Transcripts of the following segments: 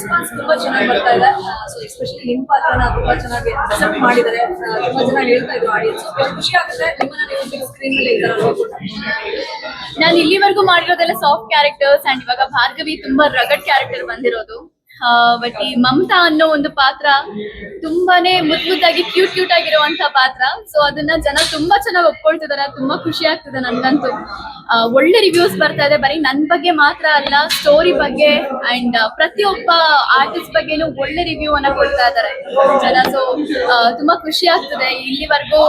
Response ತುಂಬಾ ಚೆನ್ನಾಗಿ ಬರ್ತಾ ಇದೆ. ಸೊ ಎಸ್ಪೆಷಲಿ ನಿಮ್ಮ ಪಾತ್ರನ ತುಂಬಾ ಚೆನ್ನಾಗಿ ಅಕ್ಸೆಪ್ಟ್ ಮಾಡಿದ್ದಾರೆ. ತುಂಬಾ ಚೆನ್ನಾಗಿ ಹೇಳ್ತಾ ಇದ್ರು ಆಡಿಯನ್ಸ್. ಖುಷಿ ಆಗುತ್ತೆ ನಿಮ್ಮನ್ನ ನೀವು ಬಿಗ್ ಸ್ಕ್ರೀನ್ ಮೇಲೆ ಈ ತರ ನೋಡ್ಕೊಂಡು. ನಾನು ಇಲ್ಲಿವರೆಗೂ ಮಾಡಿರೋದೆಲ್ಲ ಸಾಫ್ಟ್ ಕ್ಯಾರೆಕ್ಟರ್ಸ್ ಅಂಡ್ ಇವಾಗ ಭಾರ್ಗವಿ ತುಂಬಾ ರಗಡ್ ಕ್ಯಾರೆಕ್ಟರ್ ಬಂದಿರೋದು. ಬಟ್ ಈ ಮಮತಾ ಅನ್ನೋ ಒಂದು ಪಾತ್ರ ತುಂಬಾನೇ ಮುದ್ದಾಗಿ ಕ್ಯೂಟ್ ಆಗಿರುವಂತ ಪಾತ್ರ. ಸೊ ಅದನ್ನ ಜನ ತುಂಬಾ ಚೆನ್ನಾಗಿ ಒಪ್ಕೊಳ್ತಿದಾರೆ. ತುಂಬಾ ಖುಷಿ ಆಗ್ತಿದೆ ನನ್ಗಂತೂ. ಒಳ್ಳೆ ರಿವ್ಯೂಸ್ ಬರ್ತಾ ಇದೆ. ಬರೀ ನನ್ ಬಗ್ಗೆ ಮಾತ್ರ ಅಲ್ಲ, ಸ್ಟೋರಿ ಬಗ್ಗೆ ಅಂಡ್ ಪ್ರತಿಯೊಬ್ಬ ಆರ್ಟಿಸ್ಟ್ ಬಗ್ಗೆನೂ ಒಳ್ಳೆ ರಿವ್ಯೂ ಅನ್ನ ಕೊಡ್ತಾ ಇದಾರೆ ಜನ. ಸೊ ತುಂಬಾ ಖುಷಿ ಆಗ್ತಿದೆ. ಇಲ್ಲಿವರೆಗೂ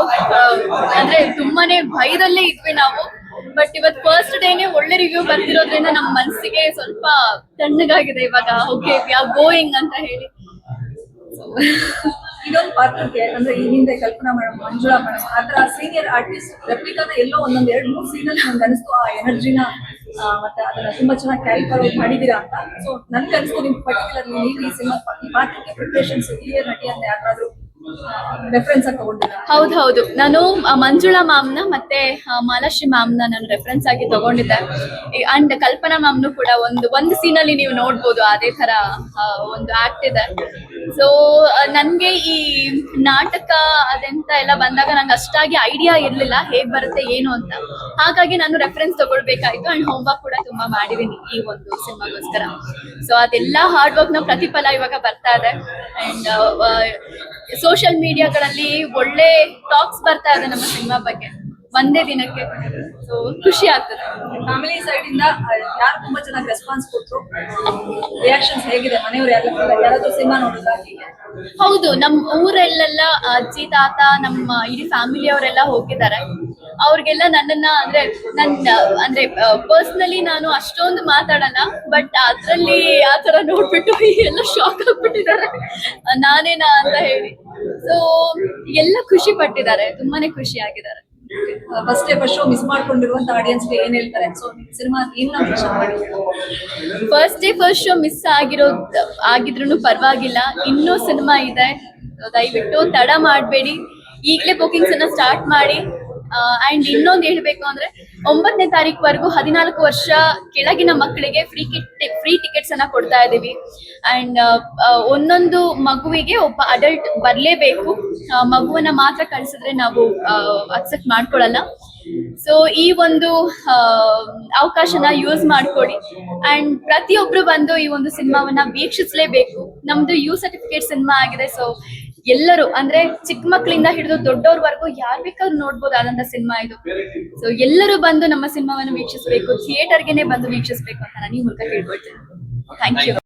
ಅಂದ್ರೆ ತುಂಬಾನೇ ಭಯದಲ್ಲೇ ಇದ್ವಿ ನಾವು. ಬಟ್ ಇವತ್ ಫಸ್ಟ್ ಡೇನೆ ಒಳ್ಳೆ ರಿವ್ಯೂ ಬರ್ತಿರೋದ್ರಿಂದ ನಮ್ಮ ಮನಸ್ಸಿಗೆ ಸ್ವಲ್ಪ ತಣ್ಣಗಾಗಿದೆ ಇವಾಗ. ಓಕೆ ವಿ ಆರ್ ಗೋಯಿಂಗ್ ಅಂತ ಹೇಳಿ. ಇದೊಂದು ಪಾತ್ರಕ್ಕೆ ಅಂದ್ರೆ ಈ ಹಿಂದೆ ಕಲ್ಪನಾ ಮೇಡಮ್, ಮಂಜುಳಾ ಮೇಡಮ್ ಆತರ ಸೀನಿಯರ್ ಆರ್ಟಿಸ್ಟ್ ರೆಪ್ಲಿಕಾನ ಎಲ್ಲೋ ಒಂದೊಂದ್ 2-3 ಸೀನಲ್ಲಿ ನನ್ಗೆ ಅನಿಸ್ತು ಆ ಎನರ್ಜಿನ ಮತ್ತೆ ಅದನ್ನ ತುಂಬಾ ಚೆನ್ನಾಗಿ ಕ್ಯಾರಿ ಫಾರ್ವರ್ಡ್ ಮಾಡಿದೀರಾ ಅಂತ. ಸೊ ನನ್ಗೆ ಅನಿಸ್ತು ನಿಮ್ ಪರ್ಟಿಕ್ಯುಲರ್ಲಿ ನೀವು ಈ ಸಿನಿಮಾ ಈ ಪಾತ್ರಕ್ಕೆ ಪ್ರಿಪರೇಷನ್ಸ್ ಹಿರಿಯ ನಟಿ ಅಂತ ಯಾರಾದ್ರೂ ರೆಫರೆನ್ಸ್ ಆಗಿ ತಗೊಂಡಿಲ್ಲ? ಹೌದು, ನಾನು ಮಂಜುಳಾ ಮ್ಯಾಮ್ನ ಮತ್ತೆ ಮಾಲಾಶ್ರೀ ಮ್ಯಾಮ್ನ ನಾನು ರೆಫರೆನ್ಸ್ ಆಗಿ ತಗೊಂಡಿದ್ದೆ. ಅಂಡ್ ಕಲ್ಪನಾ ಮ್ಯಾಮ್ನು ಕೂಡ ಒಂದು ಸೀನಲ್ಲಿ ನೀವು ನೋಡ್ಬೋದು ಅದೇ ತರ ಒಂದು ಆಕ್ಟ್ ಇದೆ. ಸೊ ನನ್ಗೆ ಈ ನಾಟಕ ಅದೆಂತ ಎಲ್ಲ ಬಂದಾಗ ನಂಗೆ ಅಷ್ಟಾಗಿ ಐಡಿಯಾ ಇರ್ಲಿಲ್ಲ ಹೇಗ್ ಬರುತ್ತೆ ಏನು ಅಂತ. ಹಾಗಾಗಿ ನಾನು ರೆಫರೆನ್ಸ್ ತಗೊಳ್ಬೇಕಾಯ್ತು. ಅಂಡ್ ಹೋಮ್ವರ್ಕ್ ಕೂಡ ತುಂಬಾ ಮಾಡಿದೀನಿ ಈ ಒಂದು ಸಿನಿಮಾಗೋಸ್ಕರ. ಸೊ ಅದೆಲ್ಲ ಹಾರ್ಡ್ ವರ್ಕ್ ನ ಪ್ರತಿಫಲ ಇವಾಗ ಬರ್ತಾ ಇದೆ. ಅಂಡ್ ಸೋಷಿಯಲ್ ಮೀಡಿಯಾಗಳಲ್ಲಿ ಒಳ್ಳೆ ಟಾಕ್ಸ್ ಬರ್ತಾ ಇದೆ ನಮ್ಮ ಸಿನಿಮಾ ಬಗ್ಗೆ ಒಂದೇ ದಿನಕ್ಕೆ. ಸೊ ಖುಷಿ ಆಗ್ತದೆ. ಫ್ಯಾಮಿಲಿ ಸೈಡ್ ಇಂದ ಯಾರು ತುಂಬಾ ಚೆನ್ನಾಗಿ ರೆಸ್ಪಾನ್ಸ್ ಕೊಟ್ರು? ರಿಯಾಕ್ಷನ್ಸ್ ಹೇಗಿದೆ? ಮನೆಯವರು ಯಾರಾದ್ರೂ ಸಿನಿಮಾ ನೋಡಿದಾಗ? ಹೌದು, ನಮ್ ಊರಲ್ಲೆಲ್ಲ ಅಜ್ಜಿ ತಾತ ನಮ್ಮ ಇಡೀ ಫ್ಯಾಮಿಲಿ ಅವರೆಲ್ಲ ಹೋಗಿದ್ದಾರೆ. ಅವ್ರಿಗೆಲ್ಲ ನನ್ನನ್ನ ಅಂದ್ರೆ ಪರ್ಸನಲಿ ನಾನು ಅಷ್ಟೊಂದು ಮಾತಾಡಲ್ಲ. ಬಟ್ ಅದ್ರಲ್ಲಿ ಆತರ ನೋಡ್ಬಿಟ್ಟು ಎಲ್ಲ ಶಾಕ್ ಆಗ್ಬಿಟ್ಟಿದ್ದಾರೆ ನಾನೇನಾ ಅಂತ ಹೇಳಿ. ಸೊ ಎಲ್ಲ ಖುಷಿ ಪಟ್ಟಿದ್ದಾರೆ, ತುಂಬಾನೇ ಖುಷಿ ಆಗಿದ್ದಾರೆ. ಫಸ್ಟ್ ಶೋ ಮಿಸ್ ಮಾಡ್ಕೊಂಡಿರುವಂತ ಆಡಿಯನ್ಸ್ಗೆ ಏನ್ ಹೇಳ್ತಾರೆ? ಸೊ ಸಿನಿಮಾ ಏನ್ ಮೆನ್ಷನ್ ಮಾಡಿ? ಫಸ್ಟ್ ಶೋ ಮಿಸ್ ಆಗಿದ್ರು ಪರವಾಗಿಲ್ಲ, ಇನ್ನೂ ಸಿನಿಮಾ ಇದೆ. ದಯವಿಟ್ಟು ತಡ ಮಾಡಬೇಡಿ, ಈಗಲೇ ಬುಕಿಂಗ್ಸ್ ಅನ್ನ ಸ್ಟಾರ್ಟ್ ಮಾಡಿ. ಅಂಡ್ ಇನ್ನೊಂದು ಹೇಳ್ಬೇಕು ಅಂದ್ರೆ 9ನೇ ತಾರೀಕುವರೆಗೂ 14 ವರ್ಷ ಕೆಳಗಿನ ಮಕ್ಕಳಿಗೆ ಫ್ರೀ ಟಿಕೆಟ್ಸ್ ಅನ್ನ ಕೊಡ್ತಾ ಇದೀವಿ. ಅಂಡ್ ಒಂದೊಂದು ಮಗುವಿಗೆ ಒಬ್ಬ ಅಡಲ್ಟ್ ಬರ್ಲೇಬೇಕು. ಮಗುವನ್ನ ಮಾತ್ರ ಕಳ್ಸಿದ್ರೆ ನಾವು ಅಕ್ಸೆಪ್ಟ್ ಮಾಡ್ಕೊಳಲ್ಲ. ಸೊ ಈ ಒಂದು ಅವಕಾಶನ ಯೂಸ್ ಮಾಡ್ಕೊಳ್ಳಿ. ಅಂಡ್ ಪ್ರತಿಯೊಬ್ರು ಬಂದು ಈ ಒಂದು ಸಿನಿಮಾವನ್ನ ವೀಕ್ಷಿಸಲೇಬೇಕು. ನಮ್ದು ಯು ಸರ್ಟಿಫಿಕೇಟ್ ಸಿನಿಮಾ ಆಗಿದೆ. ಸೊ ಎಲ್ಲರೂ ಅಂದ್ರೆ ಚಿಕ್ಕ ಮಕ್ಕಳಿಂದ ಹಿಡಿದು ದೊಡ್ಡವ್ರವರೆಗೂ ಯಾರು ಬೇಕಾದ್ರೂ ನೋಡ್ಬೋದಾದಂತ ಸಿನಿಮಾ ಇದು. ಸೊ ಎಲ್ಲರೂ ಬಂದು ನಮ್ಮ ಸಿನಿಮಾವನ್ನು ವೀಕ್ಷಿಸಬೇಕು, ಥಿಯೇಟರ್ಗೆನೆ ಬಂದು ವೀಕ್ಷಿಸಬೇಕು ಅಂತ ನಾನು ಈ ಮೂಲಕ ಹೇಳ್ಕೊಳ್ತೇನೆ. Thank you.